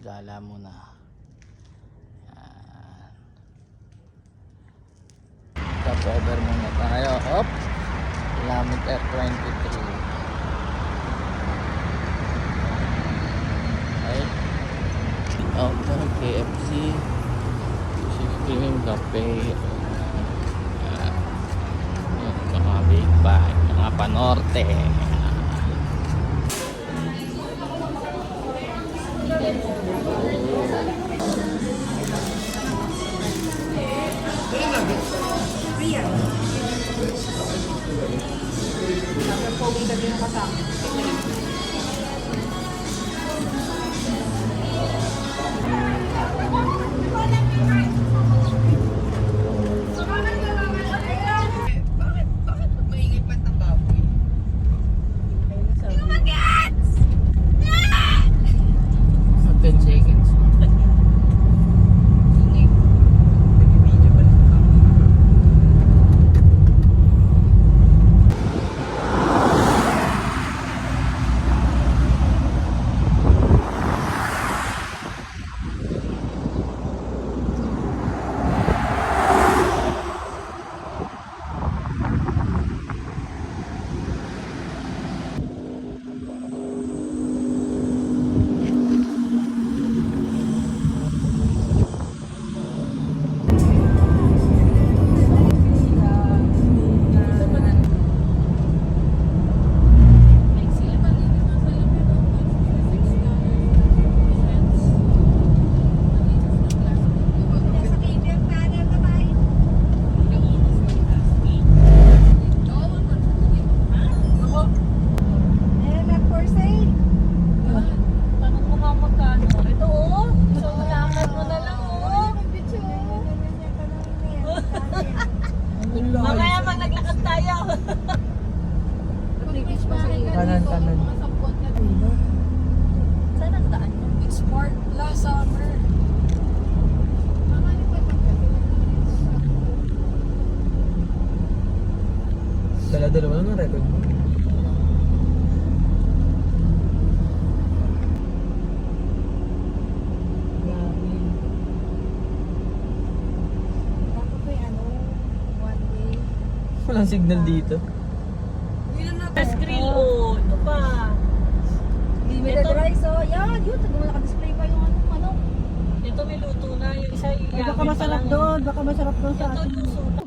gala muna. Stop over muna tayo. Hop, kilometer 23. Okay, out ng KFC, Cream Cafe, mga big bag, mga panorte. Mamaya maglakad tayo. Kanan. Saan ang daan? It's part last summer. Dala-dala mo ng record mo. Walang signal dito. Grill o. Ito pa. Limited rice, oh. Yan, yun. Naka-display pa yung ano. Ito may luto na. Yung isa Baka masarap doon. Baka masarap doon sa Ito atin. luto na.